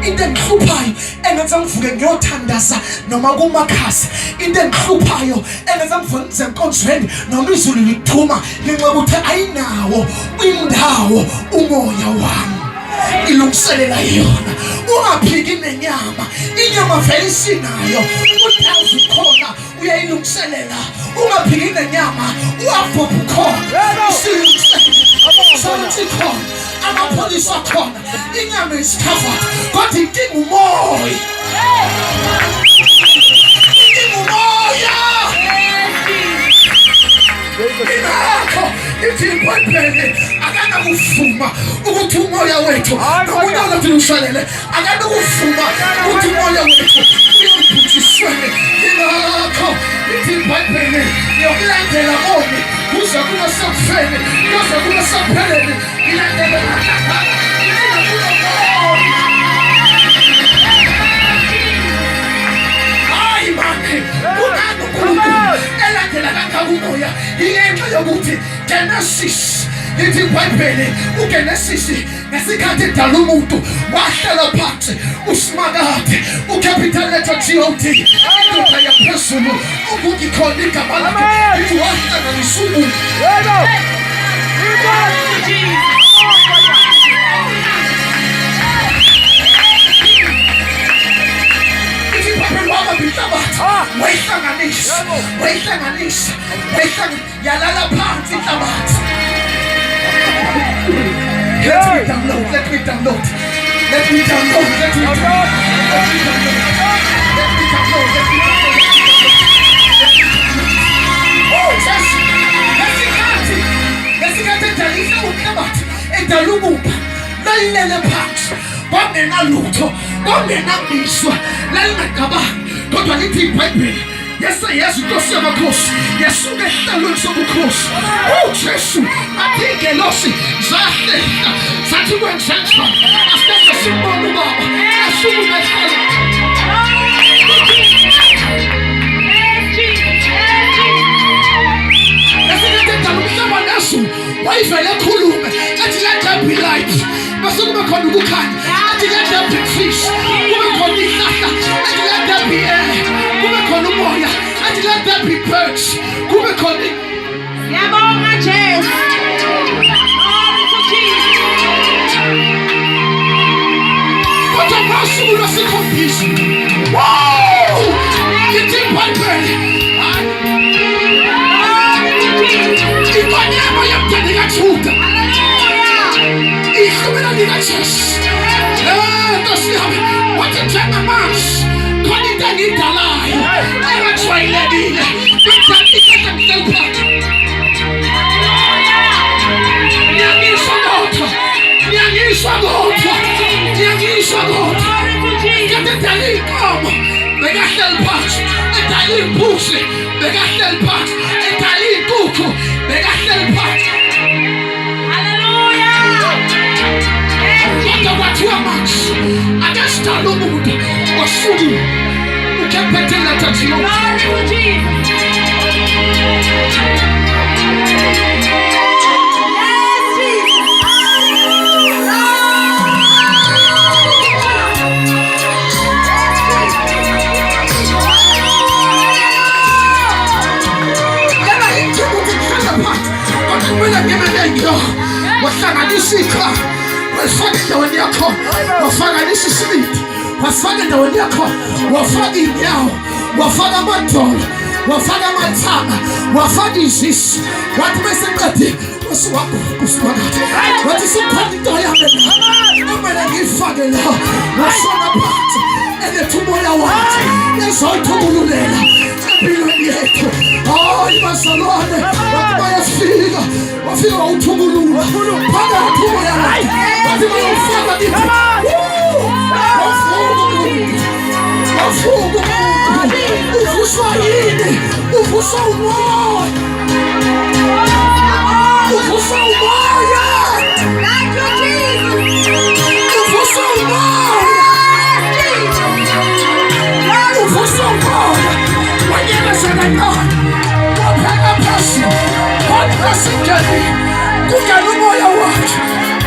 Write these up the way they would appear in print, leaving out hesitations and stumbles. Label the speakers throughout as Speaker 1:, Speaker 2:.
Speaker 1: into engihluphayo engenza ngivuke ngiyothandaza noma kumakhasi, into engihluphayo engenza ngivuke ngizenkonzweni noma izulu lithuma ngenxa ukuthi ayinawo indawo umoya wami ilungiselela yona. Ungaphiki nenyama, inyama vele isinayo, uyazi khona uyayilungiselela. Ungaphiki nenyama, uyaphupha khona usilungiselela khona, amapholisa khona, inyama is covered. Kodwa idinga umoya, idinga umoya. Ingakho ithi iBhayibheli akanakuvuma ukuthi umoya wethu nokunyaka tilungiselele, akanakuvuma ukuthi umoya wethu uyobhujiswele. Ingakho ithi iBhayibheli yokulandela konke kuze kube sekufeni, kuze kube sekupheleni, ilandele kakhulu. Hayi manje unakukhuluma elandela kangakumoya yenxa yokuthi Genesis ithi iBhayibheli uGenesis ngesikhathi edala umuntu wahlala phansi uSimakade ucapital letter God indoda yaphezulu ukuthi khona igama lakhe ithi wahlanganisa umuntu. Wayihlanganisa yalala phansi inhlabathi. Let me download. Oh, Jesus. Ngesikhathi edalisa umhlabathi, edala ubumba, lalilele phansi, kwangenalutho, kwangenamiswa, lalingaqabangi. Kodwa lithi iBhayibheli Yesu Nkosi yamakhosi yasuka esihlalweni sobukhosi. Jesu athi ingelosi zahlela zathi kwenzenjwa asibeke simbone ubaba asukume ehlala. Ngesikhathi edala umhlaba nezulu wayivele ekhulume athi let there be light, bese kube khona ukukhanya, athi let there be fish, kube khona ihlahla, athi let there be air, kube khona umoya, athi let there be birds, kube khona.
Speaker 2: Siyabonga Jesu.
Speaker 1: Kodwa ngosuku lwesikhombisa, wow, ithi iBhayibheli ikwanyama yomndeni kaJuda ihlumela likaJesu. Nkosi yami wathi njengamanje khona into engiyidalayo engajwayelekile Niyangishwa kodwa kade edala iy'nkomo bekahleli phansi, edala iy'mbuzi bekahleli phansi, edala iy'nkukhu bekahleli phansi. Kodwa kwathiwa manje ake sidale umuntu osuku ucapital letter God. Wahlanganisa ikhaya, wafaka endaweni yakho, wahlanganisa isibindi, wafaka endaweni yakho, wafaka iy'nyawo, wafaka amadolo, wafaka amathanga, wafaka izisu. Wathi meseqedile uSimakade wathi sikhona into yami kumele ngiyifake la, washona phansi eletha umoya wakhe ezoyithubululela empilweni yethu. Hayi bazalwane, wathi bayafika, wafika wawuthubulula phakathi umoya wakhe, wathi bayawufaka kithi. Wavuka umuntu, uvuswa yini? Uvuswa umoya, uvuswa umoya, uvuswa umoya, uvuswa umoya. Wanyeleza kancane, wapheka phasi, wathi esingeni kungena umoya wakhe,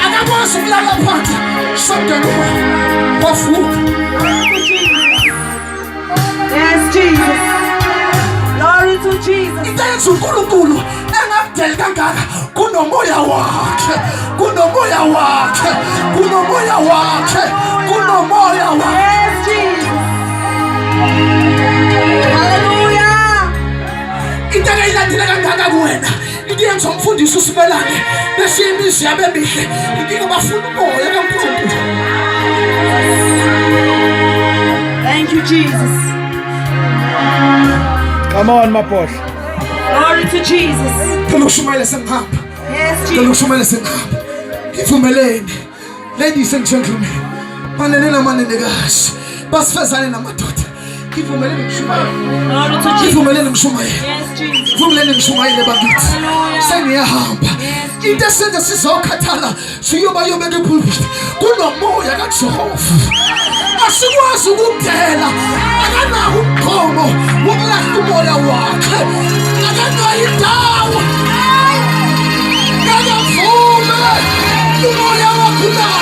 Speaker 1: akakwazi ukulala phansi. something wavuka.
Speaker 2: Yes, Jesus. Glory to Jesus.
Speaker 1: Intenza uNkulunkulu engakudeli kangaka kunomoya wakhe, kunomoya wakhe, kunomoya wakhe, kunomoya wakhe.
Speaker 2: Yes, Jesus. Hallelujah.
Speaker 1: Into eyilandile kangaka kuwena into yenza umfundisi usibelane bese imizi yabe mihle inkinga bafuna umoya kaNkulunkulu.
Speaker 2: Thank you, Jesus.
Speaker 3: Come on, Maposh.
Speaker 2: Glory to Jesus.
Speaker 1: Ushumayele sengihamba.
Speaker 2: Yes, Jesus.
Speaker 1: Ushumayele sengihamba. Ngivumeleni. Ladies and gentlemen, manene namanenekazi basifezane namadoda. Ngivumeleni ngishumayele.
Speaker 2: Glory to Jesus.
Speaker 1: Ngivumeleni ngishumayele.
Speaker 2: Yes, Jesus.
Speaker 1: Ngivumeleni ngishumayele bakithi. Sengiyahamba. Into esenza sizokhathala siyobayobeka epulpit kunomoya kaJehova. Asikwazi ukudela akanawo umkhomo wokulahla umoya wakhe, akanayo indawo akavume umoya wakhe.